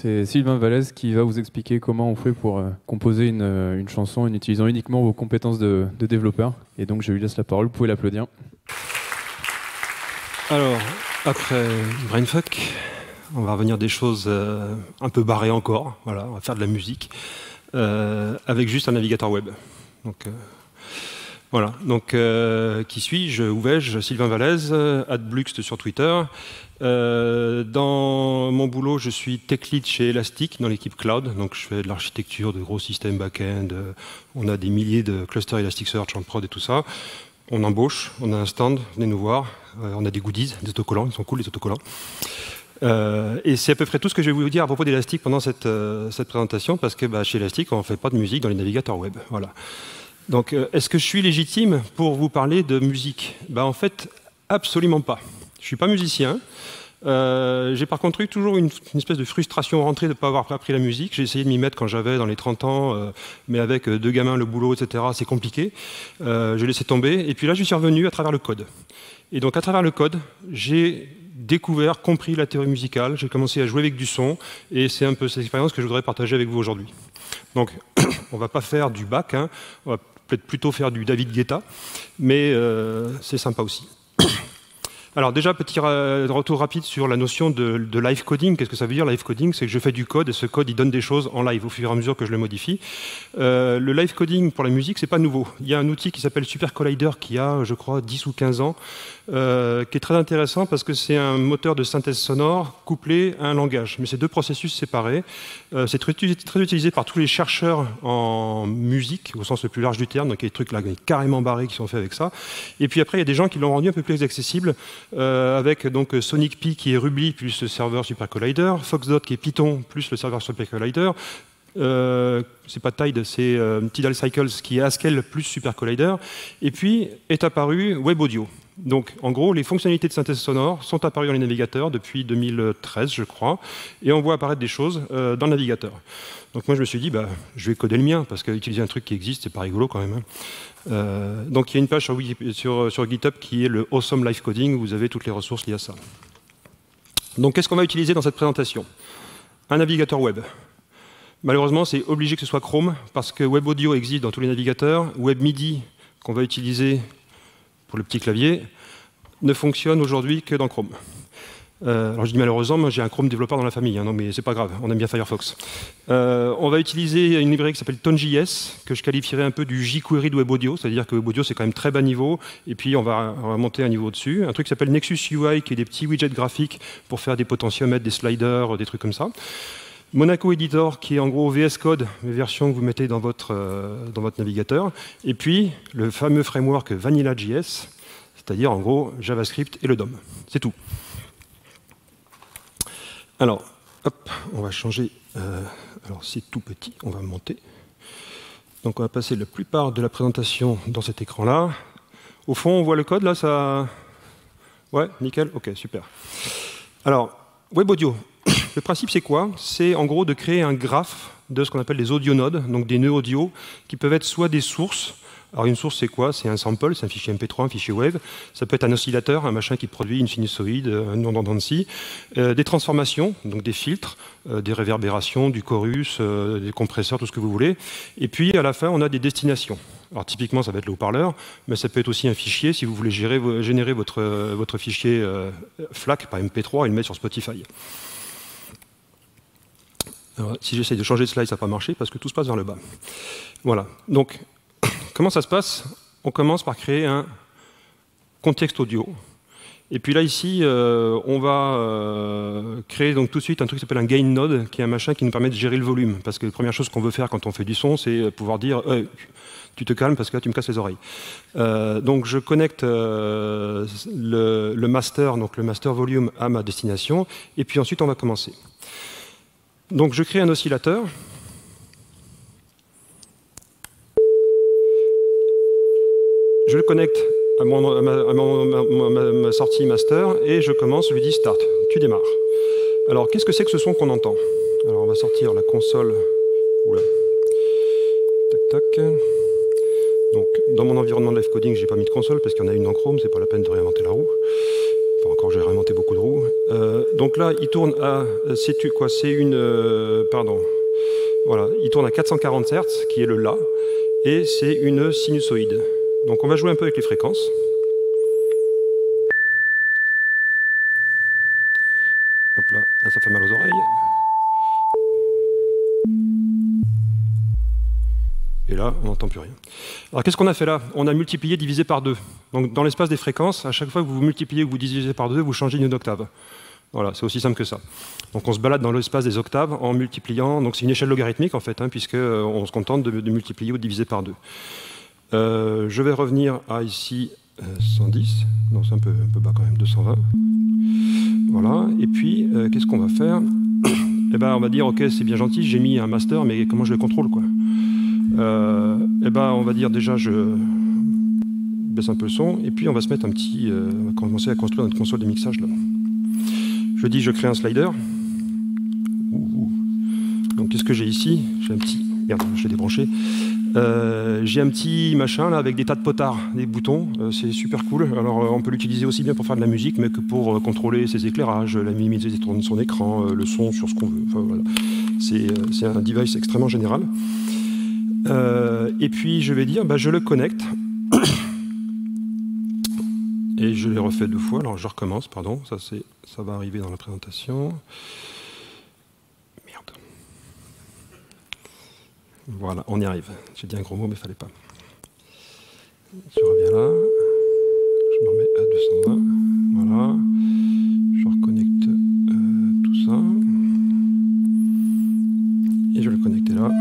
C'est Sylvain Vallès qui va vous expliquer comment on fait pour composer une chanson en utilisant uniquement vos compétences de développeur. Et donc je lui laisse la parole, vous pouvez l'applaudir. Alors, après Brainfuck, on va revenir des choses un peu barrées encore. Voilà, on va faire de la musique avec juste un navigateur web. Donc, voilà. Donc, qui suis-je? Où vais-je? Sylvain Vallès, @bluxt sur Twitter. Dans mon boulot, je suis tech lead chez Elastic dans l'équipe cloud. Donc, je fais de l'architecture de gros systèmes back-end. On a des milliers de clusters Elasticsearch en prod et tout ça. On embauche, on a un stand, venez nous voir. On a des goodies, des autocollants, ils sont cool les autocollants. Et c'est à peu près tout ce que je vais vous dire à propos d'Elastic pendant cette présentation, parce que chez Elastic, on ne fait pas de musique dans les navigateurs web. Voilà. Donc, est-ce que je suis légitime pour vous parler de musique? En fait, absolument pas. Je ne suis pas musicien. J'ai par contre eu toujours une espèce de frustration rentrée de ne pas avoir appris la musique. J'ai essayé de m'y mettre quand j'avais dans les 30 ans, mais avec 2 gamins, le boulot, etc., c'est compliqué. J'ai laissé tomber. Et puis là, je suis revenu à travers le code. Et donc, à travers le code, j'ai découvert, compris la théorie musicale. J'ai commencé à jouer avec du son. Et c'est un peu cette expérience que je voudrais partager avec vous aujourd'hui. Donc, on ne va pas faire du Bach, hein. On va peut-être plutôt faire du David Guetta. Mais c'est sympa aussi. Alors déjà, petit retour rapide sur la notion de live coding. Qu'est-ce que ça veut dire, live coding? C'est que je fais du code et ce code, il donne des choses en live au fur et à mesure que je le modifie. Le live coding pour la musique, c'est pas nouveau. Il y a un outil qui s'appelle Super Collider qui a, je crois, 10 ou 15 ans, qui est très intéressant parce que c'est un moteur de synthèse sonore couplé à un langage. Mais c'est 2 processus séparés. C'est très utilisé par tous les chercheurs en musique, au sens le plus large du terme. Donc il y a des trucs là carrément barrés qui sont faits avec ça. Et puis après, il y a des gens qui l'ont rendu un peu plus accessible avec donc Sonic Pi qui est Ruby plus le serveur Super Collider, Foxdot qui est Python plus le serveur Super Collider. C'est pas Tide, c'est Tidal Cycles qui est Haskell plus Super Collider. Et puis est apparu Web Audio. Donc, en gros, les fonctionnalités de synthèse sonore sont apparues dans les navigateurs depuis 2013, je crois, et on voit apparaître des choses dans le navigateur. Donc, moi, je me suis dit, je vais coder le mien, parce qu'utiliser un truc qui existe, c'est pas rigolo quand même. Hein. Donc, il y a une page sur GitHub qui est le Awesome Live Coding, où vous avez toutes les ressources liées à ça. Donc, qu'est-ce qu'on va utiliser dans cette présentation? Un navigateur web. Malheureusement, c'est obligé que ce soit Chrome, parce que Web Audio existe dans tous les navigateurs. Web MIDI, qu'on va utiliser pour le petit clavier, ne fonctionne aujourd'hui que dans Chrome. Alors je dis malheureusement, moi j'ai un Chrome développeur dans la famille, hein, non mais c'est pas grave, on aime bien Firefox. On va utiliser une librairie qui s'appelle Tone.js, que je qualifierais un peu du jQuery de Web Audio, c'est-à-dire que Web Audio c'est quand même très bas niveau, et puis on va monter un niveau au-dessus. Un truc qui s'appelle Nexus UI, qui est des petits widgets graphiques pour faire des potentiomètres, des sliders, des trucs comme ça. Monaco Editor, qui est en gros VS Code, les versions que vous mettez dans votre navigateur. Et puis, le fameux framework Vanilla.js, c'est-à-dire en gros JavaScript et le DOM. C'est tout. Alors, hop, on va changer. Alors, c'est tout petit, on va monter. Donc, on va passer la plupart de la présentation dans cet écran-là. Au fond, on voit le code, là, ça... Ouais, nickel, ok, super. Alors, Web Audio. Le principe, c'est quoi? C'est en gros de créer un graphe de ce qu'on appelle des audionodes, donc des nœuds audio, qui peuvent être soit des sources. Alors une source, c'est quoi? C'est un sample, c'est un fichier MP3, un fichier Wave. Ça peut être un oscillateur, un machin qui produit une sinusoïde, un onde en scie. Des transformations, donc des filtres, des réverbérations, du chorus, des compresseurs, tout ce que vous voulez. Et puis à la fin, on a des destinations. Alors typiquement, ça va être le haut-parleur, mais ça peut être aussi un fichier si vous voulez générer votre fichier FLAC par MP3 et le mettre sur Spotify. Alors, si j'essaye de changer de slide, ça n'a pas marché parce que tout se passe vers le bas. Voilà. Donc, comment ça se passe? On commence par créer un contexte audio. Et puis là, ici, on va créer donc tout de suite un truc qui s'appelle un gain node, qui est un machin qui nous permet de gérer le volume. Parce que la première chose qu'on veut faire quand on fait du son, c'est pouvoir dire tu te calmes parce que là, tu me casses les oreilles. Donc, je connecte le master, donc le master volume à ma destination. Et puis ensuite, on va commencer. Donc je crée un oscillateur. Je le connecte à ma sortie master et je commence, je lui dis start, tu démarres. Alors qu'est-ce que c'est que ce son qu'on entend? Alors on va sortir la console. Oula. Tac tac. Donc dans mon environnement de live coding, j'ai pas mis de console parce qu'il y en a une en Chrome, c'est pas la peine de réinventer la roue. Enfin, encore, j'ai remonté beaucoup de roues. Donc là, il tourne à... C'est une... pardon. Voilà, il tourne à 440 Hz, qui est le La, et c'est une sinusoïde. Donc on va jouer un peu avec les fréquences. Hop là, là ça fait mal aux oreilles. Et là, on n'entend plus rien. Alors qu'est-ce qu'on a fait là? On a multiplié, divisé par 2. Donc dans l'espace des fréquences, à chaque fois que vous multipliez ou vous divisez par 2, vous changez une octave. Voilà, c'est aussi simple que ça. Donc on se balade dans l'espace des octaves en multipliant. Donc c'est une échelle logarithmique en fait, hein, puisqu'on se contente de multiplier ou de diviser par 2. Je vais revenir à ici 110. Non, c'est un peu bas quand même, 220. Voilà, et puis qu'est-ce qu'on va faire? Eh ben, on va dire, ok, c'est bien gentil, j'ai mis un master, mais comment je le contrôle, quoi? Eh ben, on va dire déjà, je baisse un peu le son, et puis on va se mettre un petit... on va commencer à construire notre console de mixage, là. Je dis, je crée un slider. Donc, qu'est-ce que j'ai ici? J'ai un petit... Merde, je l'ai débranché. J'ai un petit machin là avec des tas de potards, des boutons, c'est super cool. Alors on peut l'utiliser aussi bien pour faire de la musique, mais que pour contrôler ses éclairages, la minimiser de son écran, le son sur ce qu'on veut. Enfin, voilà. C'est un device extrêmement général. Et puis je vais dire, bah, je le connecte. Et je l'ai refait 2 fois, alors je recommence, pardon, ça va arriver dans la présentation. Merde. Voilà, on y arrive. J'ai dit un gros mot, mais il ne fallait pas. Je reviens là. Je me remets à 220. Voilà. Je reconnecte tout ça. Et je vais le connecter là.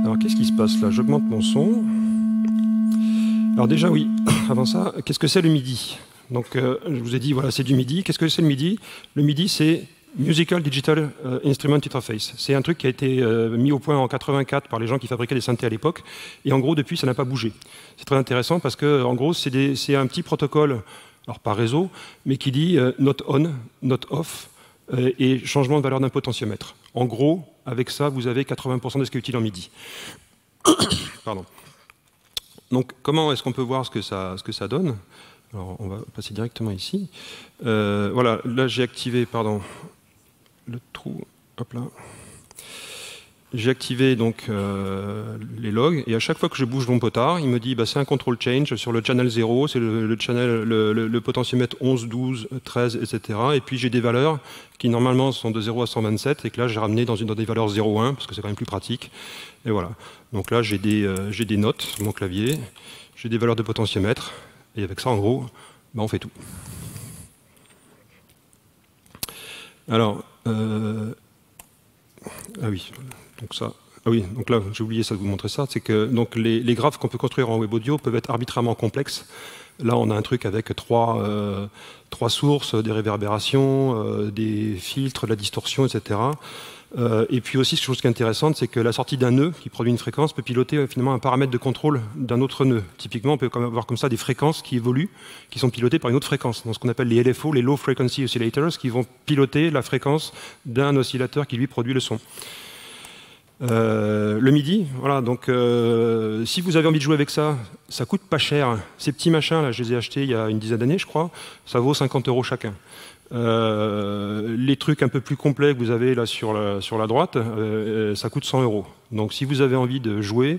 Alors, qu'est-ce qui se passe là? J'augmente mon son. Alors déjà, oui, avant ça, qu'est-ce que c'est le MIDI? Donc, je vous ai dit, voilà, c'est du MIDI. Qu'est-ce que c'est le MIDI? Le MIDI, c'est Musical Digital Instrument Interface. C'est un truc qui a été mis au point en 84 par les gens qui fabriquaient des synthés à l'époque. Et en gros, depuis, ça n'a pas bougé. C'est très intéressant parce que, en gros, c'est un petit protocole, alors pas réseau, mais qui dit not on, not off, et changement de valeur d'un potentiomètre. En gros, avec ça, vous avez 80% de ce qui est utile en MIDI. Pardon. Donc, comment est-ce qu'on peut voir ce que ça donne? Alors, on va passer directement ici. Voilà, là, j'ai activé, pardon, le trou. Hop là. J'ai activé donc les logs, et à chaque fois que je bouge mon potard, il me dit bah, c'est un control change sur le channel 0, c'est le potentiomètre 11, 12, 13, etc. Et puis j'ai des valeurs qui normalement sont de 0 à 127, et que là j'ai ramené dans des valeurs 0,1, parce que c'est quand même plus pratique. Et voilà. Donc là j'ai des notes sur mon clavier, j'ai des valeurs de potentiomètre, et avec ça en gros, bah, on fait tout. Alors, ah oui. Donc ça, ah oui, donc là, j'ai oublié ça de vous montrer ça, c'est que donc les graphes qu'on peut construire en web audio peuvent être arbitrairement complexes. Là, on a un truc avec trois sources, des réverbérations, des filtres, de la distorsion, etc. Et puis aussi, chose qui est intéressante, c'est que la sortie d'un nœud qui produit une fréquence peut piloter finalement un paramètre de contrôle d'un autre nœud. Typiquement, on peut avoir comme ça des fréquences qui évoluent, qui sont pilotées par une autre fréquence, dans ce qu'on appelle les LFO, les Low Frequency Oscillators, qui vont piloter la fréquence d'un oscillateur qui lui produit le son. Le MIDI, voilà, donc si vous avez envie de jouer avec ça, ça coûte pas cher. Ces petits machins, là, je les ai achetés il y a une dizaine d'années, je crois, ça vaut 50 € chacun. Les trucs un peu plus complets que vous avez là sur la droite, ça coûte 100 €. Donc si vous avez envie de jouer,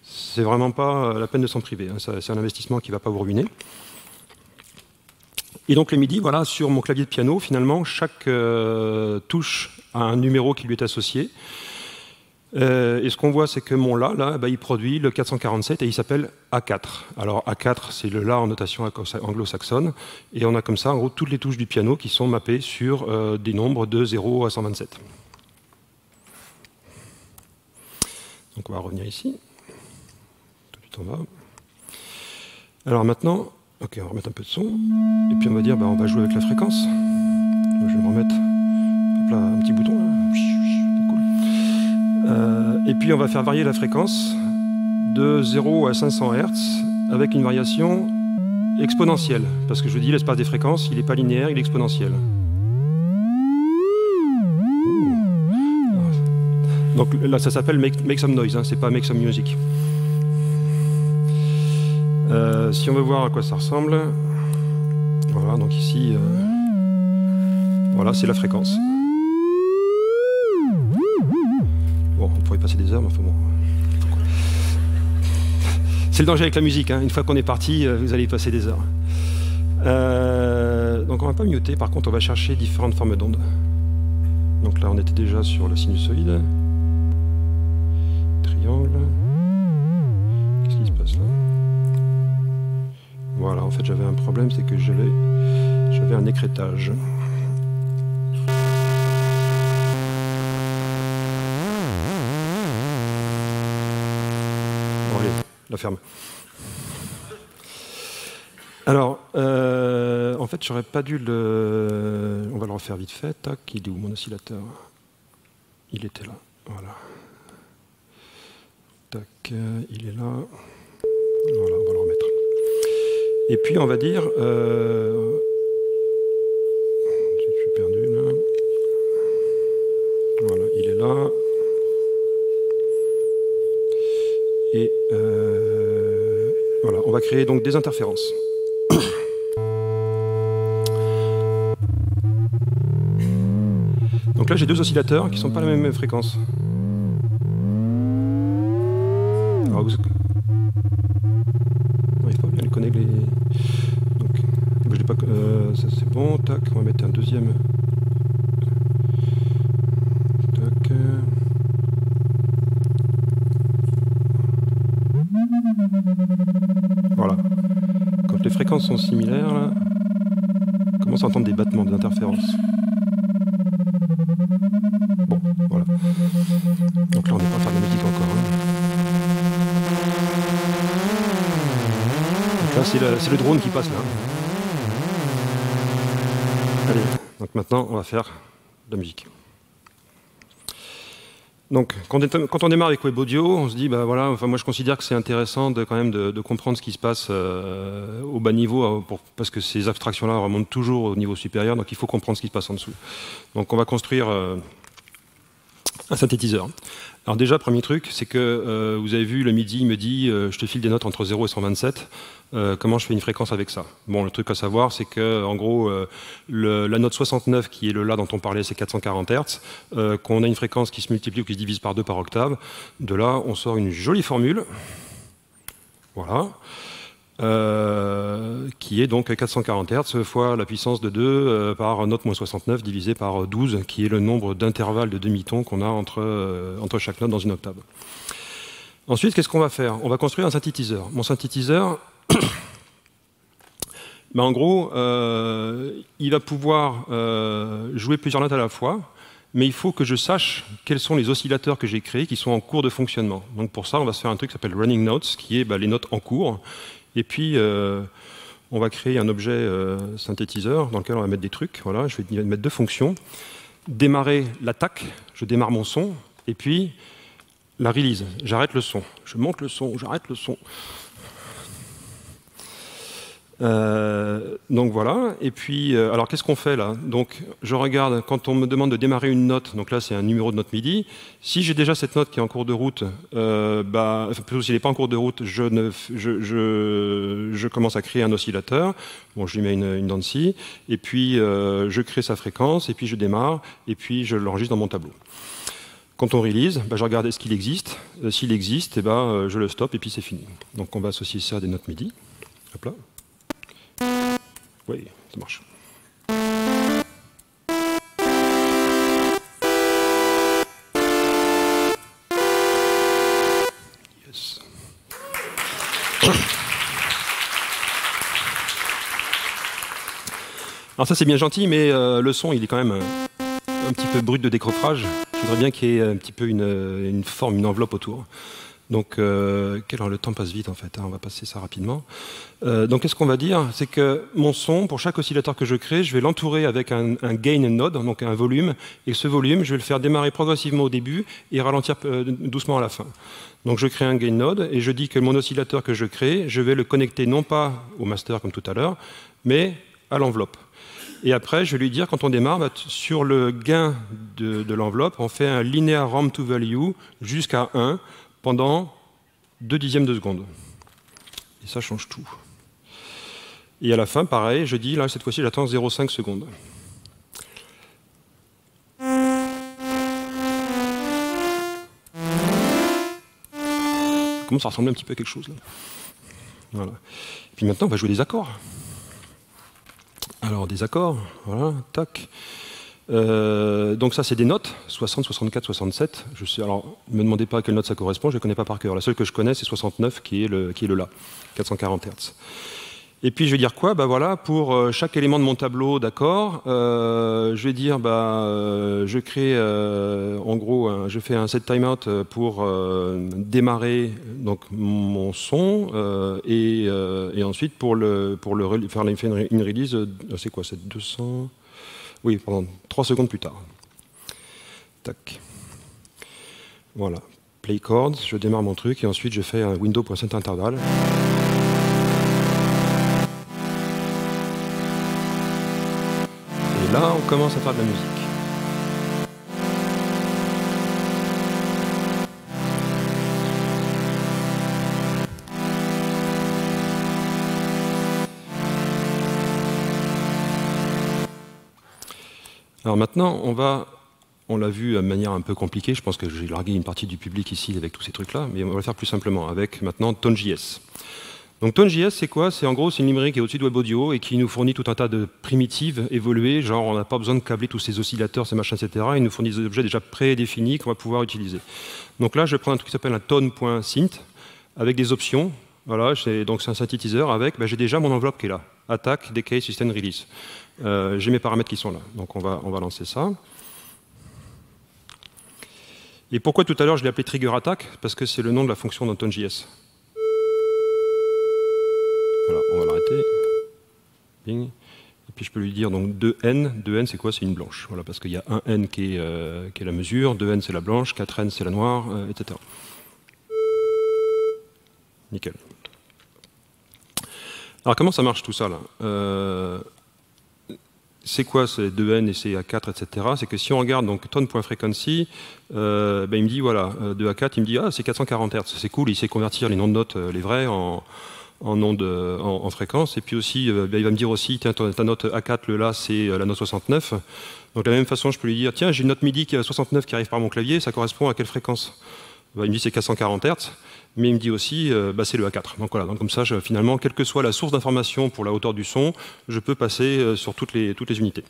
c'est vraiment pas la peine de s'en priver, hein. C'est un investissement qui ne va pas vous ruiner. Et donc les MIDI, voilà, sur mon clavier de piano, finalement, chaque touche a un numéro qui lui est associé. Et ce qu'on voit, c'est que mon La, là, bah, il produit le 447 et il s'appelle A4. Alors A4, c'est le La en notation anglo-saxonne. Et on a comme ça, en gros, toutes les touches du piano qui sont mappées sur des nombres de 0 à 127. Donc on va revenir ici. Tout de suite en bas. Alors maintenant, ok, on va remettre un peu de son. Et puis on va dire, bah, on va jouer avec la fréquence. Je vais me remettre hop là, un petit bouton. Là. Et puis on va faire varier la fréquence de 0 à 500 Hz avec une variation exponentielle. Parce que je dis, l'espace des fréquences, il n'est pas linéaire, il est exponentiel. Donc là, ça s'appelle make some noise, hein, c'est pas make some music. Si on veut voir à quoi ça ressemble, voilà, donc ici, voilà, c'est la fréquence. Bon, on pourrait passer des heures, mais enfin bon. C'est le danger avec la musique, hein. Une fois qu'on est parti, vous allez y passer des heures. Donc on va pas muter, par contre on va chercher différentes formes d'ondes. Donc là on était déjà sur le sinusoïde. Triangle. Qu'est-ce qui se passe là? Voilà, en fait j'avais un problème, c'est que j'avais un écrêtage. Bon allez, la ferme. Alors, en fait, j'aurais pas dû le... On va le refaire vite fait. Tac, il est où mon oscillateur? Il était là, voilà. Tac, il est là. Voilà, on va le remettre. Et puis, on va dire... Je suis perdu, là. Voilà, il est là. Et voilà, on va créer donc des interférences. Donc là, j'ai deux oscillateurs qui ne sont pas à la même fréquence. Alors, vous... Non, il faut pas bien les connecter. Donc, bougez pas. Ça c'est bon. Tac, on va mettre un deuxième. Tac. Voilà. Quand les fréquences sont similaires, là, on commence à entendre des battements, des interférences. Bon, voilà. Donc là, on n'est pas en train de la musique encore. Hein. Donc là, c'est le drone qui passe là. Allez, donc maintenant, on va faire de la musique. Donc, quand on démarre avec Web Audio, on se dit, bah voilà, enfin moi je considère que c'est intéressant quand même de comprendre ce qui se passe au bas niveau, parce que ces abstractions-là remontent toujours au niveau supérieur, donc il faut comprendre ce qui se passe en dessous. Donc on va construire un synthétiseur. Alors déjà, premier truc, c'est que vous avez vu, le MIDI me dit, je te file des notes entre 0 et 127, comment je fais une fréquence avec ça? Bon, le truc à savoir, c'est que en gros, la note 69, qui est le La dont on parlait, c'est 440 Hz, qu'on a une fréquence qui se multiplie ou qui se divise par 2 par octave. De là, on sort une jolie formule, voilà, qui est donc 440 Hz fois la puissance de 2 par note moins 69 divisé par 12, qui est le nombre d'intervalles de demi-tons qu'on a entre chaque note dans une octave. Ensuite, qu'est-ce qu'on va faire? On va construire un synthétiseur. Mon synthétiseur, ben en gros, il va pouvoir jouer plusieurs notes à la fois, mais il faut que je sache quels sont les oscillateurs que j'ai créés qui sont en cours de fonctionnement. Donc pour ça, on va se faire un truc qui s'appelle running notes, qui est les notes en cours. Et puis, on va créer un objet synthétiseur dans lequel on va mettre des trucs. Voilà, je vais mettre deux fonctions. Démarrer l'attaque, je démarre mon son, et puis la release, j'arrête le son. Je monte le son, j'arrête le son. Donc voilà, et puis, alors qu'est-ce qu'on fait là? Donc je regarde, quand on me demande de démarrer une note, donc là c'est un numéro de note MIDI, si j'ai déjà cette note qui est en cours de route, plutôt s'il n'est pas en cours de route, je commence à créer un oscillateur, bon je lui mets une dent de scie, et puis je crée sa fréquence, et puis je démarre, et puis je l'enregistre dans mon tableau. Quand on release, je regarde est-ce qu'il existe, s'il existe, je le stoppe, et puis c'est fini. Donc on va associer ça à des notes MIDI, hop là. Oui, ça marche. Yes. Alors ça c'est bien gentil, mais le son il est quand même un petit peu brut de décoffrage. Je voudrais bien qu'il y ait un petit peu une forme, une enveloppe autour. Donc, le temps passe vite en fait, hein, on va passer ça rapidement. Donc, qu'est-ce qu'on va dire? C'est que mon son, pour chaque oscillateur que je crée, je vais l'entourer avec un gain node, donc un volume, et ce volume, je vais le faire démarrer progressivement au début et ralentir doucement à la fin. Donc, je crée un gain node et je dis que mon oscillateur que je crée, je vais le connecter non pas au master comme tout à l'heure, mais à l'enveloppe. Et après, je vais lui dire, quand on démarre, sur le gain de l'enveloppe, on fait un linear ramp to value jusqu'à 1, pendant 2/10 de seconde. Et ça change tout. Et à la fin, pareil, je dis, là, cette fois-ci, j'attends 0,5 secondes. Ça commence à ressembler un petit peu à quelque chose, là. Voilà. Et puis maintenant, on va jouer des accords. Alors, des accords, voilà, tac. Donc ça, c'est des notes, 60, 64, 67. Alors, ne me demandez pas à quelle note ça correspond, je ne les connais pas par cœur. La seule que je connais, c'est 69, qui est le La, 440 Hz. Et puis, je vais dire quoi? Bah voilà, pour chaque élément de mon tableau d'accord, je vais dire, je crée, en gros, je fais un set timeout pour démarrer donc, mon son, et ensuite, pour faire une release, c'est quoi? C'est 200... Oui, pardon, 3 secondes plus tard. Tac. Voilà. Play chords, je démarre mon truc et ensuite je fais un window.setInterval. Et là, on commence à faire de la musique. Alors maintenant, on l'a vu de manière un peu compliquée, je pense que j'ai largué une partie du public ici avec tous ces trucs-là, mais on va le faire plus simplement avec maintenant Tone.js. Donc Tone.js, c'est quoi? C'est en gros, c'est une librairie qui est au-dessus de WebAudio et qui nous fournit tout un tas de primitives évoluées, genre on n'a pas besoin de câbler tous ces oscillateurs, ces machins, etc. Il nous fournit des objets déjà prédéfinis qu'on va pouvoir utiliser. Donc là, je prends un truc qui s'appelle un tone.synth avec des options. Voilà, donc c'est un synthétiseur avec, j'ai déjà mon enveloppe qui est là. Attack, decay, system, release. J'ai mes paramètres qui sont là. Donc on va lancer ça. Et pourquoi tout à l'heure je l'ai appelé trigger attack? Parce que c'est le nom de la fonction dans Tone.js. Voilà, on va l'arrêter. Bing. Et puis je peux lui dire donc 2n. 2n c'est quoi? C'est une blanche. Voilà, parce qu'il y a un n qui est la mesure, 2n c'est la blanche, 4n c'est la noire, etc. Nickel. Alors comment ça marche tout ça là? C'est quoi ces 2n et ces A4, etc. C'est que si on regarde donc tone.frequency, il me dit voilà, 2 A4, il me dit ah c'est 440 Hz, c'est cool, il sait convertir les noms de notes, les vrais, en fréquence. Et puis aussi, il va me dire aussi, tiens, ta note A4, le La, c'est la note 69. Donc de la même façon, je peux lui dire, tiens, j'ai une note MIDI 69 qui arrive par mon clavier, ça correspond à quelle fréquence? Il me dit c'est 440 Hz, mais il me dit aussi c'est le A4. Donc voilà, donc comme ça, finalement, quelle que soit la source d'information pour la hauteur du son, je peux passer sur toutes les unités.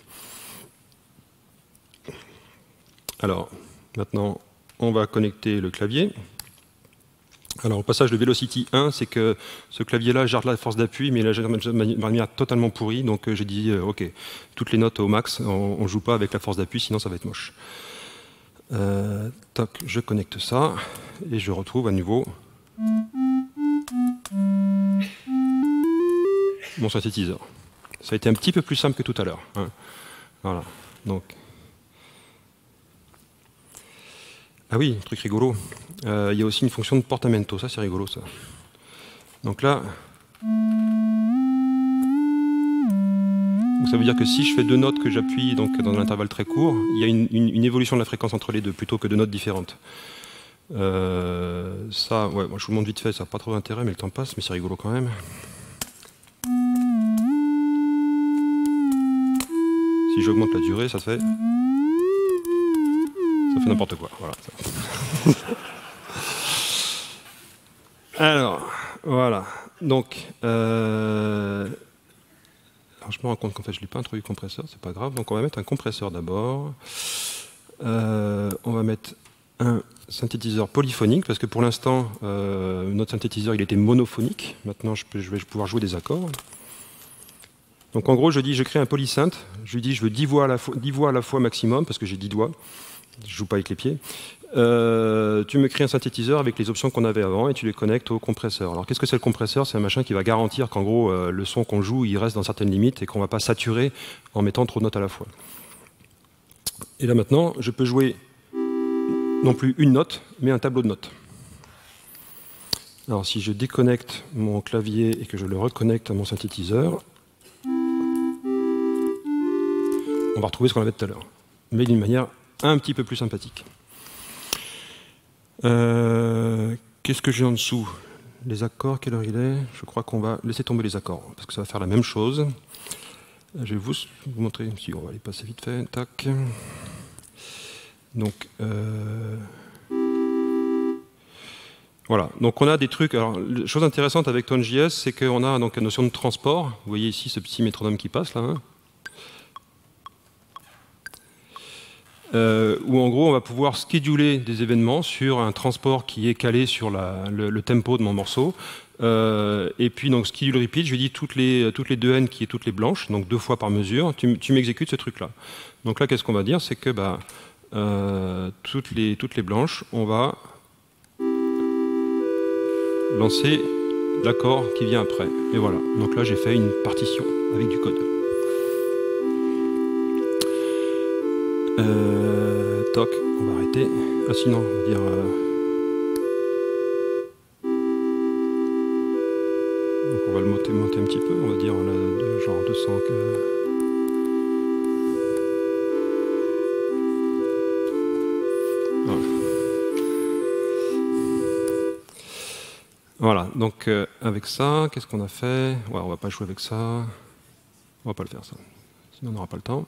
Alors, maintenant, on va connecter le clavier. Alors, au passage, le Velocity 1, c'est que ce clavier-là gère la force d'appui, mais il a de manière totalement pourrie. Donc, j'ai dit, OK, toutes les notes au max, on ne joue pas avec la force d'appui, sinon ça va être moche. Toc, je connecte ça, et je retrouve à nouveau mon synthétiseur. Ça a été un petit peu plus simple que tout à l'heure. Hein. Voilà, donc... Ah oui, truc rigolo. Il y a aussi une fonction de portamento, ça c'est rigolo ça. Donc là, donc ça veut dire que si je fais deux notes que j'appuie dans un intervalle très court, il y a une évolution de la fréquence entre les deux, plutôt que deux notes différentes. Ça, ouais, moi je vous le montre vite fait, ça n'a pas trop d'intérêt, mais le temps passe, mais c'est rigolo quand même. Si j'augmente la durée, ça fait n'importe quoi. Voilà. Alors, voilà. Donc, alors je me rends compte qu'en fait, je n'ai pas introduit le compresseur, c'est pas grave. Donc, on va mettre un compresseur d'abord. On va mettre un synthétiseur polyphonique, parce que pour l'instant, notre synthétiseur, il était monophonique. Maintenant, je vais pouvoir jouer des accords. Donc, en gros, je crée un polysynth. Je lui dis, je veux 10 voix à la fois maximum, parce que j'ai 10 doigts. Je ne joue pas avec les pieds. Tu me crées un synthétiseur avec les options qu'on avait avant et tu les connectes au compresseur. Alors qu'est-ce que c'est le compresseur? C'est un machin qui va garantir qu'en gros le son qu'on joue il reste dans certaines limites et qu'on ne va pas saturer en mettant trop de notes à la fois. Et là maintenant je peux jouer non plus une note mais un tableau de notes. Alors si je déconnecte mon clavier et que je le reconnecte à mon synthétiseur, on va retrouver ce qu'on avait tout à l'heure, mais d'une manière un petit peu plus sympathique. Qu'est-ce que j'ai en dessous? les accords, quelle heure il est? Je crois qu'on va laisser tomber les accords, parce que ça va faire la même chose. Je vais vous montrer, si on va les passer vite fait, tac. Donc, voilà, donc on a des trucs. Alors, la chose intéressante avec Tone.js, c'est qu'on a donc la notion de transport. Vous voyez ici ce petit métronome qui passe là. Hein, où en gros on va pouvoir scheduler des événements sur un transport qui est calé sur le tempo de mon morceau. Et puis donc schedule repeat, je lui dis toutes les 2n qui est toutes les blanches, donc 2 fois par mesure, tu m'exécutes ce truc là. Donc là qu'est-ce qu'on va dire, c'est que bah, toutes les blanches, on va lancer l'accord qui vient après. Et voilà, donc là j'ai fait une partition avec du code. Toc, on va arrêter. Ah sinon, on va dire... donc on va le monter un petit peu, on va dire genre 200... Voilà. Voilà, donc avec ça, qu'est-ce qu'on a fait? Ouais, on va pas jouer avec ça. On va pas le faire ça. Sinon on n'aura pas le temps.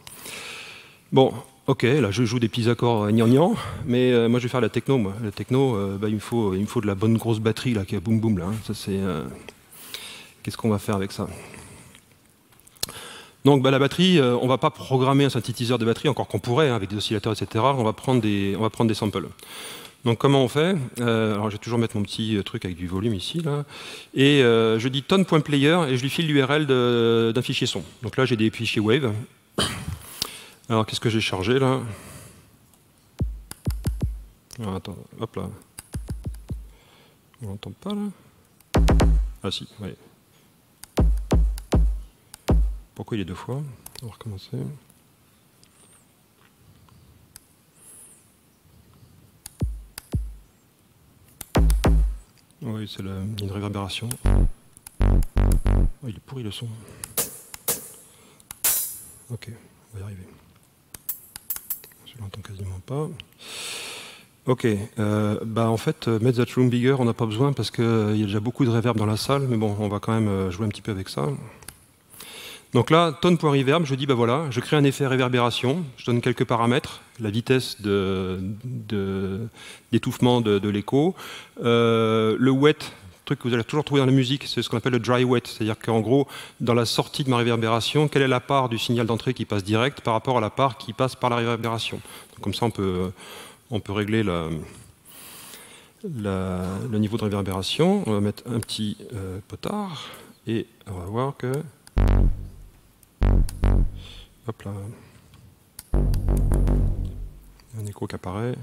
Bon, ok, là je joue des petits accords gnangnan, mais moi je vais faire la techno, moi. La techno, bah, il me faut de la bonne grosse batterie là, qui est boum boum là. Hein. Ça c'est. Qu'est-ce qu'on va faire avec ça? Donc bah, la batterie, on va pas programmer un synthétiseur de batterie, encore qu'on pourrait, hein, avec des oscillateurs, etc. On va prendre des samples. Donc comment on fait? Alors je vais toujours mettre mon petit truc avec du volume ici, là. Et je dis tone.player et je lui file l'URL d'un fichier son. Donc là j'ai des fichiers Wave. Alors qu'est-ce que j'ai chargé là? Alors, attends, hop là. On n'entend pas là? Ah si, oui. Pourquoi il est 2 fois? On va recommencer. Oui, c'est une réverbération. Oh, il est pourri le son. Ok, on va y arriver. Je l'entends quasiment pas. Ok, bah en fait, Make That Room Bigger, on n'a pas besoin parce qu'il y a déjà beaucoup de reverb dans la salle, mais bon, on va quand même jouer un petit peu avec ça. Donc là, tone.reverb, je dis, bah voilà, je crée un effet réverbération, je donne quelques paramètres, la vitesse d'étouffement de l'écho, le wet, truc que vous allez toujours trouver dans la musique, c'est ce qu'on appelle le dry wet, c'est-à-dire qu'en gros, dans la sortie de ma réverbération, quelle est la part du signal d'entrée qui passe direct par rapport à la part qui passe par la réverbération. Donc, comme ça, on peut régler le niveau de réverbération. On va mettre un petit potard, et on va voir que... Hop là. Un écho qui apparaît.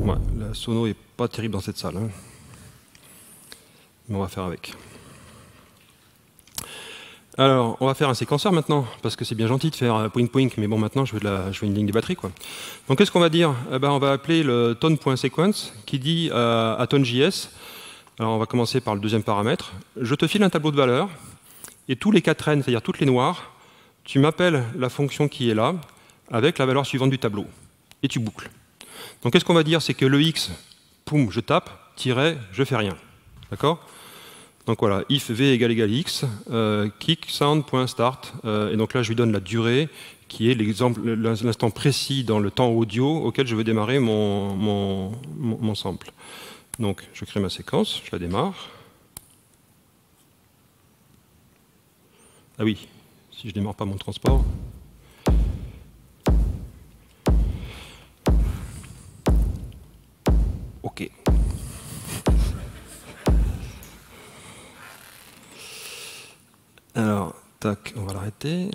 Ouais, la sono est pas terrible dans cette salle. Hein. Mais on va faire avec. Alors, on va faire un séquenceur maintenant, parce que c'est bien gentil de faire point, mais bon, maintenant je veux une ligne de batterie, quoi. Donc, qu'est-ce qu'on va dire? On va appeler le tone.sequence, qui dit à tone.js, alors on va commencer par le deuxième paramètre, je te file un tableau de valeurs, et tous les 4 n, c'est-à-dire toutes les noires, tu m'appelles la fonction qui est là, avec la valeur suivante du tableau, et tu boucles. Donc, qu'est-ce qu'on va dire? C'est que le x, poum, je tape, tiret, je fais rien. D'accord? Donc voilà, if v égale x, kick sound.start, et donc là je lui donne la durée qui est l'instant précis dans le temps audio auquel je veux démarrer mon sample. Donc je crée ma séquence, je la démarre. Ah oui, si je démarre pas mon transport. Ok. Alors, tac, on va l'arrêter.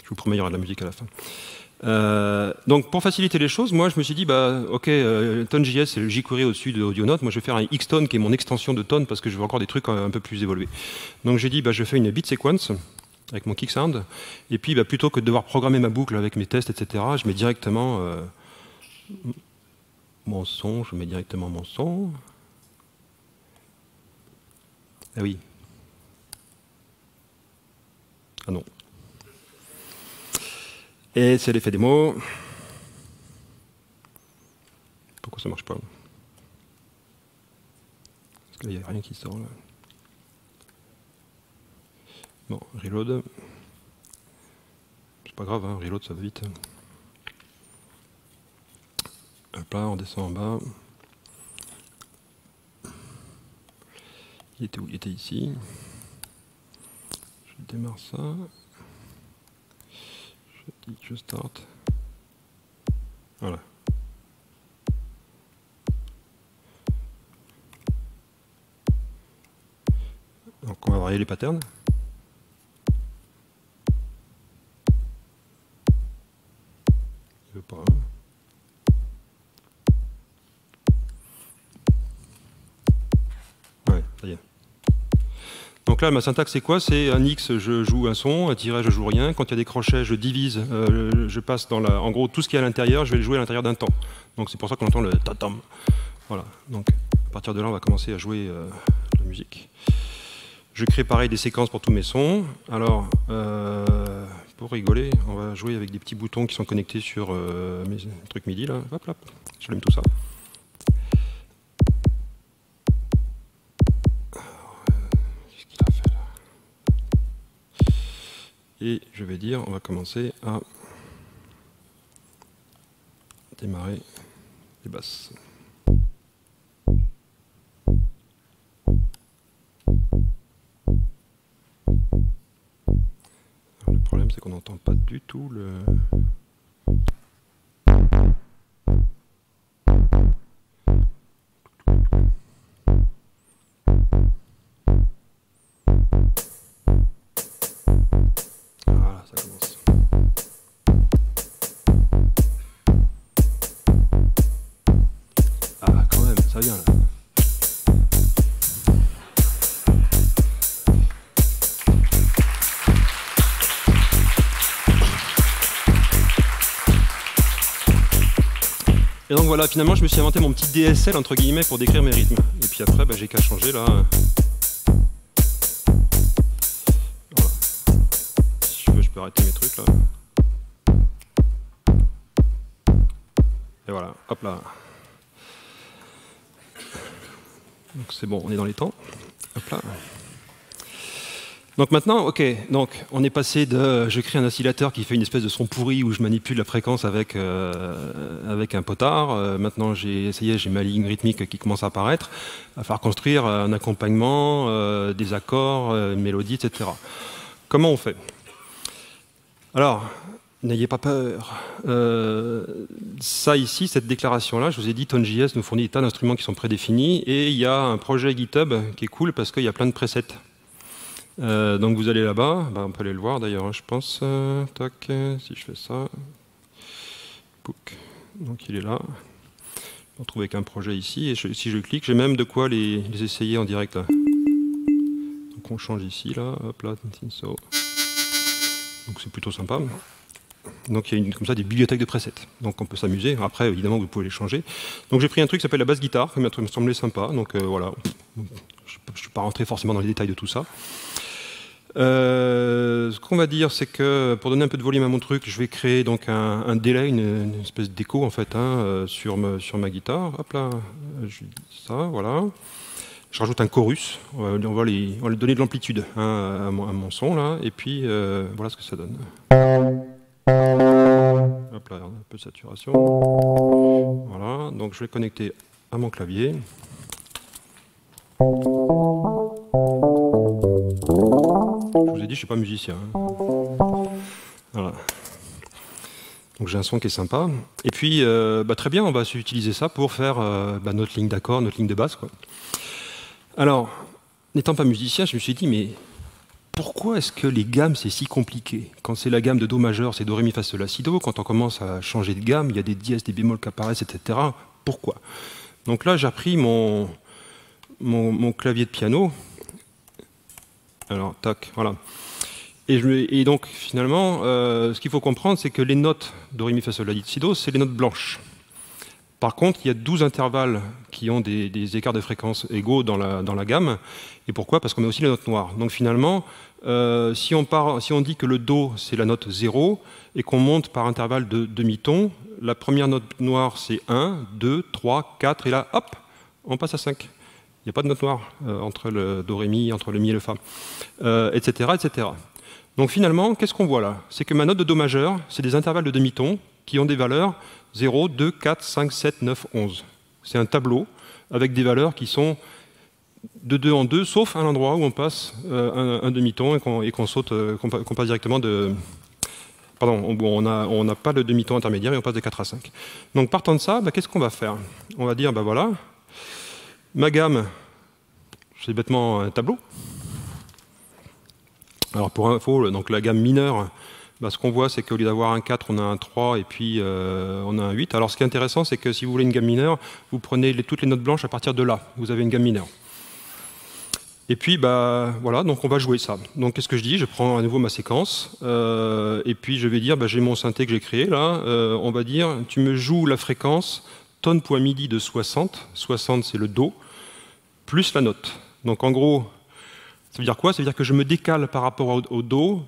Je vous promets, il y aura de la musique à la fin. Donc, pour faciliter les choses, moi, je me suis dit, bah, ok, Tone.js, c'est le jQuery au-dessus de AudioNote. Moi, je vais faire un Xtone, qui est mon extension de Tone, parce que je veux encore des trucs un peu plus évolués. Donc, j'ai dit, bah, je fais une bit sequence avec mon kick sound. Et puis, bah, plutôt que de devoir programmer ma boucle avec mes tests, etc., je mets directement mon son. Je mets directement mon son. Ah oui. Ah non. Et c'est l'effet démo. Pourquoi pourquoi ça marche pas? Parce qu'il n'y a rien qui sort là. Bon, reload. C'est pas grave, hein, reload ça va vite. Hop là, on descend en bas. Il était où? Il était ici. Je démarre ça. Je dis que je start. Voilà. Donc on va varier les patterns. Il veut pas. Ouais, ça y est. Donc là, ma syntaxe, c'est quoi? C'est un X, je joue un son, un tiret, je joue rien. Quand il y a des crochets, je divise, je passe dans la... En gros, tout ce qui est à l'intérieur, je vais le jouer à l'intérieur d'un temps. Donc c'est pour ça qu'on entend le tatam. Voilà. Donc à partir de là, on va commencer à jouer la musique. Je crée pareil des séquences pour tous mes sons. Alors, pour rigoler, on va jouer avec des petits boutons qui sont connectés sur mes trucs MIDI. Là. Hop, hop. J'allume tout ça. Et je vais dire, on va commencer à démarrer les basses. Alors, le problème, c'est qu'on n'entend pas du tout le... Voilà, ça commence. Ah, quand même, ça vient là. Et donc voilà, finalement, je me suis inventé mon petit DSL, entre guillemets, pour décrire mes rythmes. Et puis après, bah, j'ai qu'à changer là. Voilà. Si je veux, je peux arrêter mes trucs là. Et voilà, hop là. Donc c'est bon, on est dans les temps. Hop là. Donc maintenant, ok, donc on est passé de je crée un oscillateur qui fait une espèce de son pourri où je manipule la fréquence avec, avec un potard. Maintenant, ça y est, j'ai ma ligne rythmique qui commence à apparaître. Il va falloir construire un accompagnement, des accords, une mélodie, etc. Comment on fait? Alors, n'ayez pas peur. Ça ici, cette déclaration-là, je vous ai dit, Tone.js nous fournit des tas d'instruments qui sont prédéfinis et il y a un projet GitHub qui est cool parce qu'il y a plein de presets. Donc vous allez là-bas, bah, on peut aller le voir d'ailleurs, hein, je pense. Tac, si je fais ça. Book. Donc il est là. On retrouve avec un projet ici. Et si je clique, j'ai même de quoi les essayer en direct. Là. Donc on change ici, là. Hop là, so. Donc c'est plutôt sympa. Donc il y a comme ça des bibliothèques de presets. Donc on peut s'amuser. Après, évidemment, vous pouvez les changer. Donc j'ai pris un truc qui s'appelle la basse guitare, qui me semblait sympa. Donc voilà. Je ne suis pas rentré forcément dans les détails de tout ça. Ce qu'on va dire, c'est que pour donner un peu de volume à mon truc, je vais créer donc un délai, une espèce d'écho en fait, hein, sur ma guitare. Hop là, je dis ça, voilà. Je rajoute un chorus. On va lui donner de l'amplitude hein, à mon son là, et puis voilà ce que ça donne. Hop là, un peu de saturation. Voilà, donc je vais connecter à mon clavier. Je vous ai dit, je ne suis pas musicien. Hein. Voilà. Donc j'ai un son qui est sympa. Et puis, bah, très bien, on va utiliser ça pour faire bah, notre ligne d'accord, notre ligne de basse. Quoi. Alors, n'étant pas musicien, je me suis dit, mais pourquoi est-ce que les gammes, c'est si compliqué? Quand c'est la gamme de Do majeur, c'est Do, Ré, Mi, Fa, Sol, La, Si, Do. Quand on commence à changer de gamme, il y a des dièses, des bémols qui apparaissent, etc. Pourquoi? Donc là, j'ai pris mon clavier de piano. Alors, tac, voilà. Et donc, finalement, ce qu'il faut comprendre, c'est que les notes Do, Ré, Mi, Fa, Sol, La, Si, Do, c'est les notes blanches. Par contre, il y a 12 intervalles qui ont des écarts de fréquence égaux dans la gamme. Et pourquoi? Parce qu'on met aussi la note noire. Donc finalement, si on dit que le Do, c'est la note 0, et qu'on monte par intervalle de demi-ton, la première note noire, c'est 1, 2, 3, 4, et là, hop, on passe à 5. Il n'y a pas de note noire entre le Do, Ré, Mi, entre le Mi et le Fa, etc., etc. Donc finalement, qu'est-ce qu'on voit là? C'est que ma note de Do majeur, c'est des intervalles de demi-ton qui ont des valeurs 0, 2, 4, 5, 7, 9, 11. C'est un tableau avec des valeurs qui sont de 2 en 2, sauf à l'endroit où on passe un demi-ton et qu'on passe directement de... Pardon, on n'a pas de demi-ton intermédiaire et on passe de 4 à 5. Donc partant de ça, qu'est-ce qu'on va faire? On va dire, voilà, ma gamme, c'est bêtement un tableau. Alors pour info, donc la gamme mineure, ce qu'on voit, c'est qu'au lieu d'avoir un 4, on a un 3 et puis on a un 8. Alors ce qui est intéressant, c'est que si vous voulez une gamme mineure, vous prenez toutes les notes blanches à partir de là. Vous avez une gamme mineure. Et puis, voilà, donc on va jouer ça. Donc qu'est-ce que je dis? Je prends à nouveau ma séquence, et puis je vais dire, j'ai mon synthé que j'ai créé là, on va dire, tu me joues la fréquence tonne poids midi de 60, 60 c'est le Do, plus la note. Donc en gros, ça veut dire quoi? Ça veut dire que je me décale par rapport au Do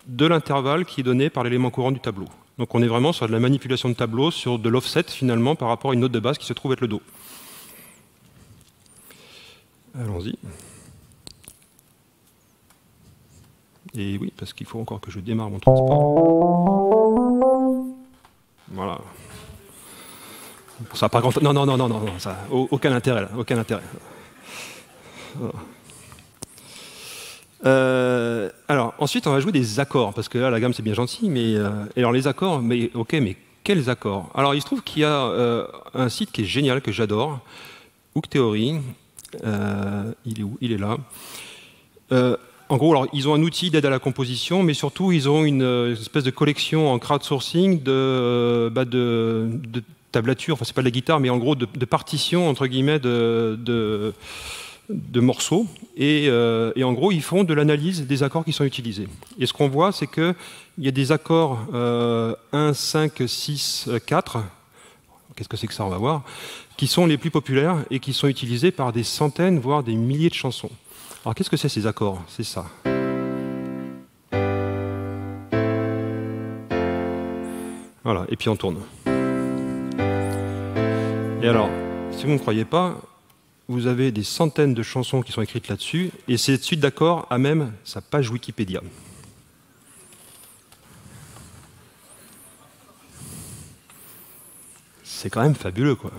de l'intervalle qui est donné par l'élément courant du tableau. Donc on est vraiment sur de la manipulation de tableau, sur de l'offset finalement par rapport à une note de base qui se trouve être le Do. Allons-y. Et oui, parce qu'il faut encore que je démarre mon transport. Voilà. Ça, par contre, non, ça, aucun intérêt là, aucun intérêt. Voilà. Alors, ensuite, on va jouer des accords, parce que là, la gamme, c'est bien gentil, mais alors les accords, mais quels accords? Alors, il se trouve qu'il y a un site qui est génial, que j'adore, Ook Theory. Il est où? Il est là. En gros, alors, ils ont un outil d'aide à la composition, mais surtout, ils ont une espèce de collection en crowdsourcing de tablatures, enfin, c'est pas de la guitare, mais en gros, de partitions, entre guillemets, de morceaux. Et en gros, ils font de l'analyse des accords qui sont utilisés. Et ce qu'on voit, c'est qu'il y a des accords 1, 5, 6, 4. Qu'est-ce que c'est que ça? On va voir. Qui sont les plus populaires et qui sont utilisés par des centaines, voire des milliers de chansons. Alors qu'est-ce que c'est ces accords? C'est ça. Voilà, et puis on tourne. Et alors, si vous ne me croyez pas, vous avez des centaines de chansons qui sont écrites là-dessus, et cette suite d'accords a même sa page Wikipédia. C'est quand même fabuleux, quoi.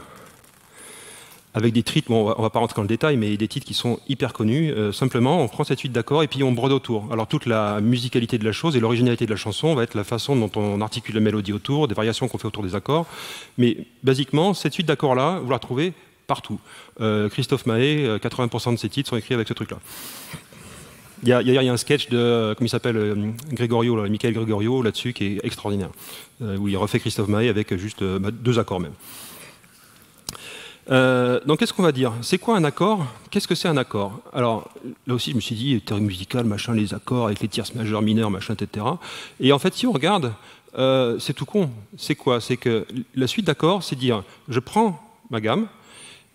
Avec des titres, bon, on va pas rentrer dans le détail, mais des titres qui sont hyper connus. Simplement, on prend cette suite d'accords et puis on brode autour. Alors toute la musicalité de la chose et l'originalité de la chanson va être la façon dont on articule la mélodie autour, des variations qu'on fait autour des accords. Mais basiquement, cette suite d'accords-là, vous la retrouvez partout. Christophe Maé, 80% de ses titres sont écrits avec ce truc-là. Il y a un sketch de, comment il s'appelle, Grégorio, Michael Grégorio, là-dessus, qui est extraordinaire, où il refait Christophe Maé avec juste 2 accords même. Donc qu'est-ce qu'on va dire? C'est quoi un accord? Qu'est-ce que c'est un accord? Alors là aussi je me suis dit théorie musicale, machin, les accords avec les tierces majeures, mineures, machin, etc. Et en fait si on regarde, c'est tout con. C'est quoi? C'est que la suite d'accords, c'est dire je prends ma gamme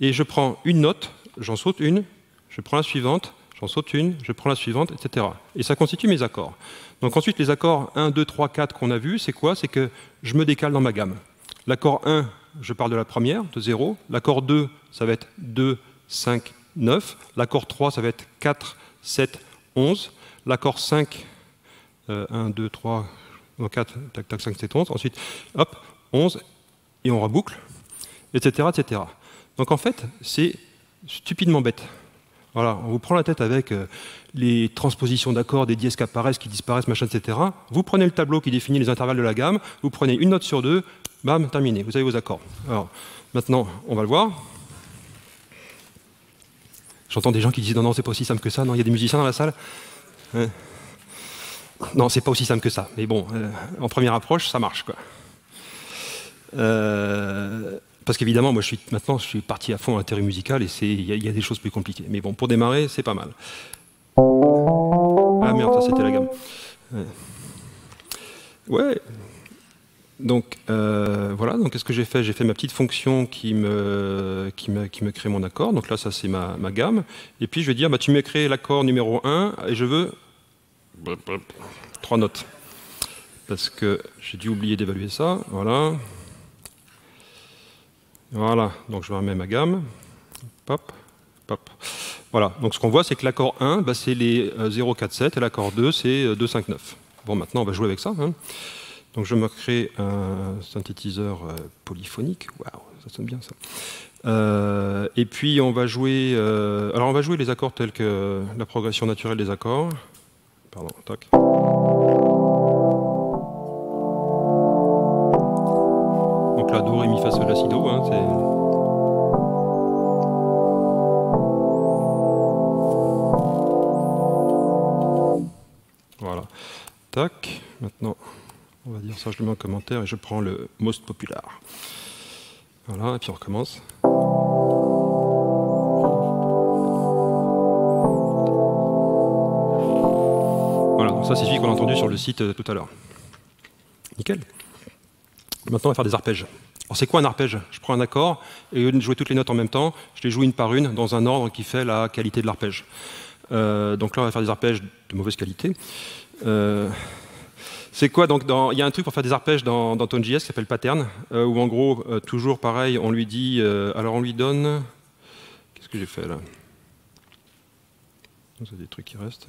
et je prends une note, j'en saute une, je prends la suivante, j'en saute une, je prends la suivante, etc. Et ça constitue mes accords. Donc ensuite les accords 1, 2, 3, 4 qu'on a vus, c'est quoi? C'est que je me décale dans ma gamme. L'accord 1, je parle de la première, de 0. L'accord 2, ça va être 2, 5, 9. L'accord 3, ça va être 4, 7, 11. L'accord 5, 1, 2, 3, 4, tac, tac, 5, 7, 11. Ensuite, hop, 11, et on reboucle, etc., etc. Donc en fait, c'est stupidement bête. Voilà, on vous prend la tête avec les transpositions d'accords, des dièses qui apparaissent, qui disparaissent, machin, etc. Vous prenez le tableau qui définit les intervalles de la gamme, vous prenez une note sur 2, bam, terminé, vous avez vos accords. Alors, maintenant, on va le voir. J'entends des gens qui disent non, c'est pas aussi simple que ça. Non, il y a des musiciens dans la salle. Non, c'est pas aussi simple que ça. Mais bon, en première approche, ça marche, quoi. Parce qu'évidemment, moi, maintenant, je suis parti à fond à la théorie musicale et il y a des choses plus compliquées. Mais bon, pour démarrer, c'est pas mal. Ah merde, ça c'était la gamme. Ouais. Donc voilà, donc qu'est-ce que j'ai fait? J'ai fait ma petite fonction qui me crée mon accord. Donc là, ça c'est ma gamme. Et puis je vais dire, bah, tu me crées l'accord numéro 1 et je veux 3 notes. Parce que j'ai dû oublier d'évaluer ça. Voilà. Voilà, donc je remets ma gamme. Pop, pop. Voilà, donc ce qu'on voit, c'est que l'accord 1, bah, c'est les 0, 4, 7 et l'accord 2, c'est 2, 5, 9. Bon, maintenant, on va jouer avec ça. Hein. Donc je me crée un synthétiseur polyphonique. Waouh, ça sonne bien ça. Et puis on va jouer. Alors on va jouer les accords tels que la progression naturelle des accords. Pardon, tac. Donc là, do, ré, mi, fa, sol, la, si, do. Hein, voilà. Tac. Maintenant. On va dire ça, je le mets en commentaire et je prends le most popular. Voilà, et puis on recommence. Voilà, donc ça c'est celui qu'on a entendu sur le site tout à l'heure. Nickel. Maintenant on va faire des arpèges. Alors c'est quoi un arpège? Je prends un accord et au lieu de jouer toutes les notes en même temps, je les joue une par une dans un ordre qui fait la qualité de l'arpège. Donc là on va faire des arpèges de mauvaise qualité. C'est quoi donc il y a un truc pour faire des arpèges dans Tone.js qui s'appelle pattern, où en gros, toujours pareil, on lui dit, alors on lui donne, qu'est-ce que j'ai fait là? C'est des trucs qui restent.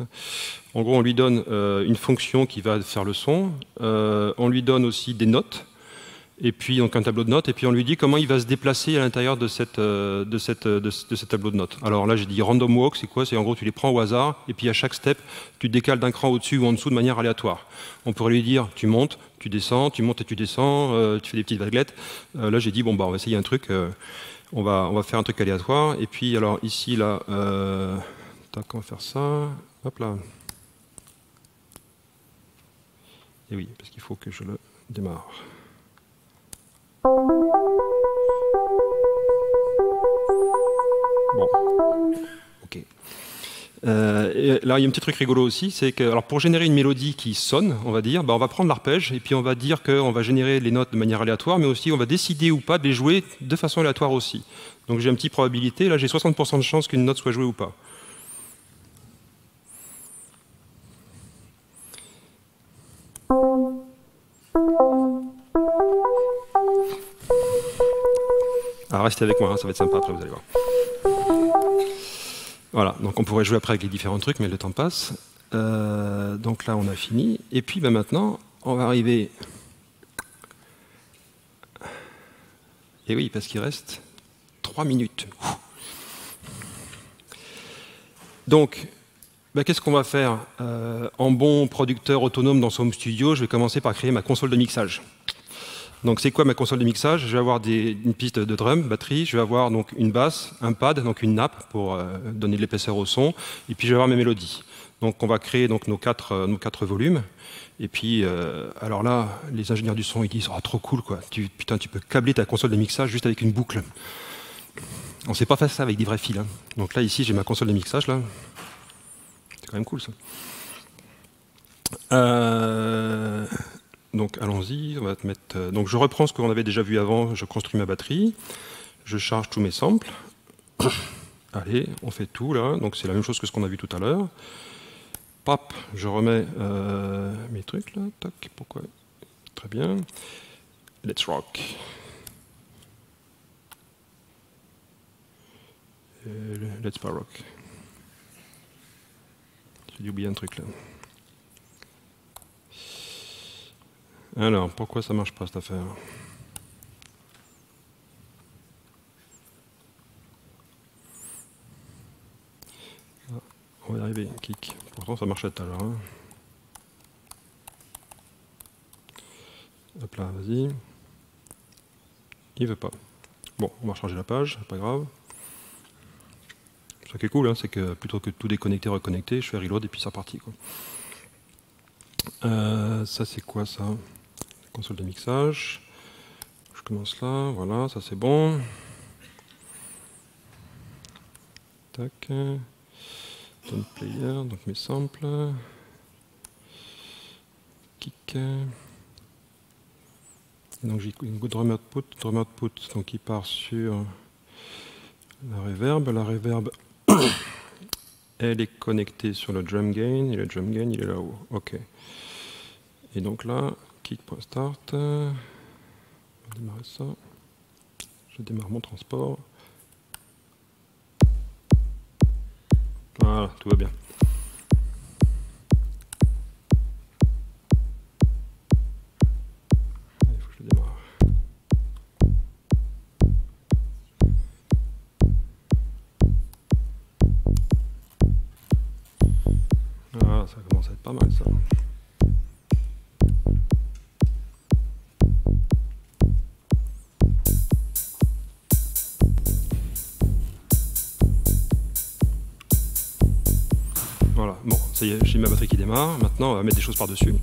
En gros, on lui donne une fonction qui va faire le son, on lui donne aussi des notes, et puis donc un tableau de notes, et puis on lui dit comment il va se déplacer à l'intérieur de ce tableau de notes. Alors là, j'ai dit random walk, c'est quoi? C'est en gros, tu les prends au hasard, et puis à chaque step, tu te décales d'un cran au-dessus ou en dessous de manière aléatoire. On pourrait lui dire, tu montes, tu descends, tu montes et tu descends, tu fais des petites vaguelettes. Là, j'ai dit, bon, bah, on va essayer un truc, on va faire un truc aléatoire, et puis alors ici, là, tac, on va faire ça, hop là. Et oui, parce qu'il faut que je le démarre. Bon, ok. Et là, il y a un petit truc rigolo aussi, c'est que alors pour générer une mélodie qui sonne, on va dire, bah, on va prendre l'arpège et puis on va dire qu'on va générer les notes de manière aléatoire, mais aussi on va décider ou pas de les jouer de façon aléatoire aussi. Donc j'ai une petite probabilité, là j'ai 60% de chance qu'une note soit jouée ou pas. Alors restez avec moi, hein, ça va être sympa après, vous allez voir. Voilà, donc on pourrait jouer après avec les différents trucs, mais le temps passe. Donc là, on a fini. Et puis ben, maintenant, on va arriver... Et oui, parce qu'il reste 3 minutes. Donc, ben, qu'est-ce qu'on va faire? En bon producteur autonome dans son home studio, je vais commencer par créer ma console de mixage. Donc c'est quoi ma console de mixage? Je vais avoir une piste de drum, batterie, je vais avoir donc une basse, un pad, donc une nappe pour donner de l'épaisseur au son, et puis je vais avoir mes mélodies. Donc on va créer donc nos quatre volumes. Et puis alors là, les ingénieurs du son ils disent trop cool quoi. Putain, tu peux câbler ta console de mixage juste avec une boucle. On ne sait pas faire ça avec des vrais fils. Hein. Donc là ici j'ai ma console de mixage là. C'est quand même cool ça. Donc allons-y, on va te mettre. Donc je reprends ce qu'on avait déjà vu avant, je construis ma batterie, je charge tous mes samples. Allez, on fait tout là, donc c'est la même chose que ce qu'on a vu tout à l'heure. Pop, je remets mes trucs là, tac, pourquoi? Très bien. Let's rock. Let's pas rock. J'ai oublié un truc là. Alors, pourquoi ça marche pas cette affaire? On va y arriver, kick. Pourtant ça marchait tout à l'heure. Hein. Hop là, vas-y. Il veut pas. Bon, on va changer la page, pas grave. Ce qui est cool, hein, c'est que plutôt que de tout déconnecter, reconnecter, je fais reload et puis c'est reparti. Quoi. Ça c'est quoi ça? Console de mixage. Je commence là, voilà, ça c'est bon. Tac. Tone player, donc mes samples. Kick. Donc j'ai drum output, donc il part sur la reverb. La reverb, elle est connectée sur le drum gain, et le drum gain, il est là-haut. OK. Et donc là, kick.start, on va démarrer ça. Je démarre mon transport. Voilà, tout va bien. Il faut que je le démarre. Voilà, ça commence à être pas mal ça. Voilà, bon, ça y est, j'ai ma batterie qui démarre. Maintenant, on va mettre des choses par-dessus.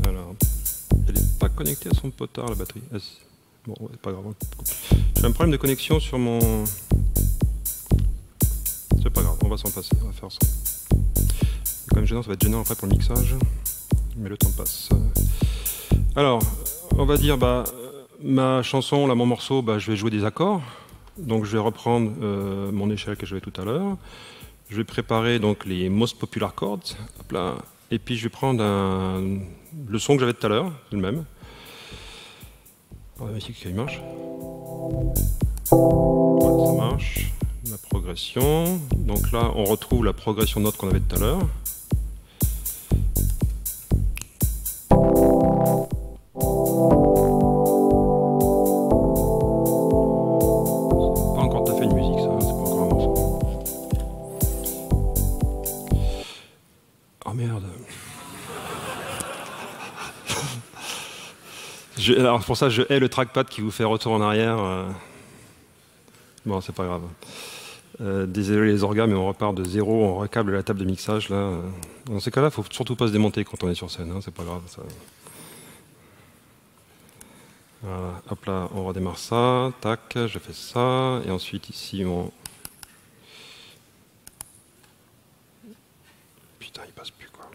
Alors, elle n'est pas connectée à son potard, la batterie. Bon, c'est pas grave. J'ai un problème de connexion sur mon... C'est pas grave, on va s'en passer, on va faire ça. C'est quand même gênant, ça va être gênant après pour le mixage. Mais le temps passe. Alors, on va dire, ma chanson, là, mon morceau, je vais jouer des accords. Donc je vais reprendre mon échelle que j'avais tout à l'heure. Je vais préparer donc les most popular chords. Hop là. Et puis je vais prendre le son que j'avais tout à l'heure, c'est le même. On va vérifier qu'il marche. Voilà, ça marche. La progression. Donc là, on retrouve la progression de notes qu'on avait tout à l'heure. Alors pour ça, je hais le trackpad qui vous fait retour en arrière. Bon, c'est pas grave. Désolé les orgas, mais on repart de zéro, on recable la table de mixage. Là. Dans ces cas-là, il ne faut surtout pas se démonter quand on est sur scène, hein, c'est pas grave. Ça. Voilà, hop là, on redémarre ça, tac, je fais ça, et ensuite ici on... Putain, il passe plus quoi.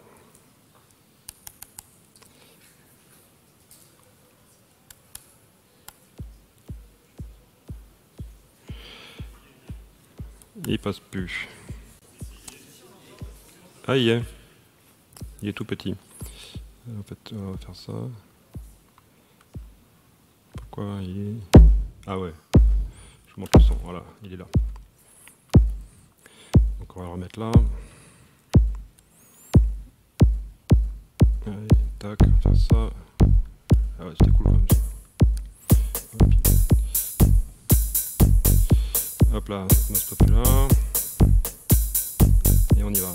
Il passe plus. Ah, il est tout petit. En fait, on va faire ça. Pourquoi il est... Ah ouais, je monte le son, voilà, il est là. Donc on va le remettre là. Allez, tac, on va faire ça. Ah ouais, c'était cool comme ça. Hop là, most popular. Et on y va.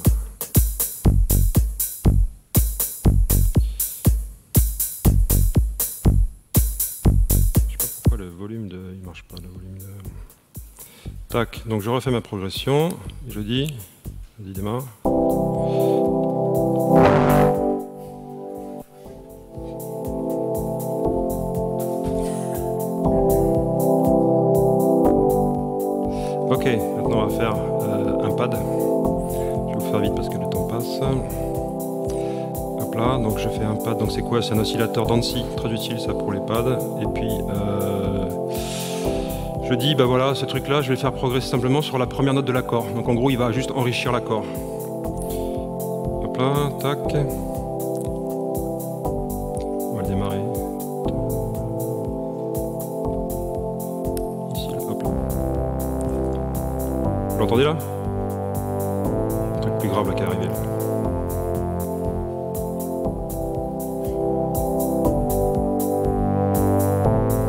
Je sais pas pourquoi le volume de... Il marche pas, le volume de... Tac, donc je refais ma progression. Je dis démarre. Ok, maintenant on va faire un pad. Je vais vous faire vite parce que le temps passe. Hop là, donc je fais un pad. Donc c'est quoi? C'est un oscillateur d'ANSI, très utile ça pour les pads. Et puis je dis, voilà, ce truc là, je vais le faire progresser simplement sur la première note de l'accord. Donc en gros, il va juste enrichir l'accord. Hop là, tac. On va le démarrer. Vous l'entendez là? Un truc plus grave là qui est arrivé.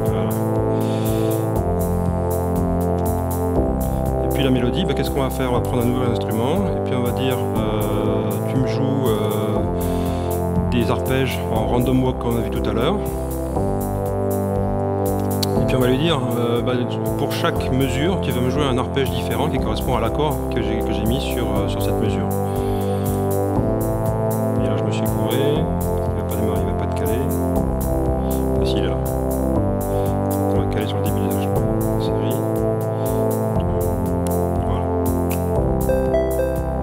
Voilà. Et puis la mélodie, qu'est-ce qu'on va faire? On va prendre un nouvel instrument et puis on va dire tu me joues des arpèges en random walk qu'on a vu tout à l'heure. Et puis on va lui dire, pour chaque mesure, tu vas me jouer un arpège différent qui correspond à l'accord que j'ai mis sur cette mesure. Et là je me suis couré, il ne va pas démarrer, il ne va pas être calé. Ah si, il est là. Donc on va caler sur le début de la série. Voilà.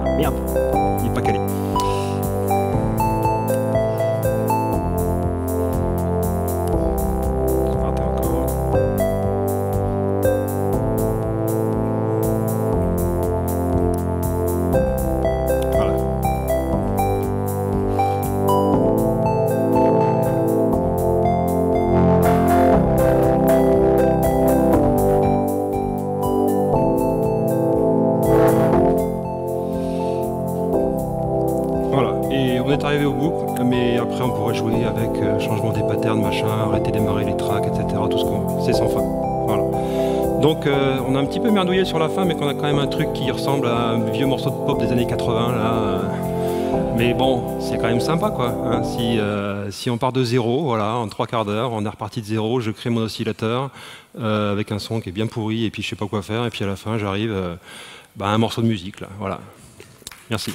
Ah, merde, il n'est pas calé. est arrivé au bout, mais après on pourrait jouer avec changement des patterns, machin, arrêter démarrer les tracks, etc. Tout ce qu'on, c'est sans fin. Voilà. Donc on a un petit peu merdouillé sur la fin, mais qu'on a quand même un truc qui ressemble à un vieux morceau de pop des années 80 là. Mais bon, c'est quand même sympa quoi. Hein. Si on part de zéro, voilà, en 3/4 d'heure, on est reparti de zéro, je crée mon oscillateur avec un son qui est bien pourri, et puis je sais pas quoi faire, et puis à la fin j'arrive à un morceau de musique là. Voilà. Merci.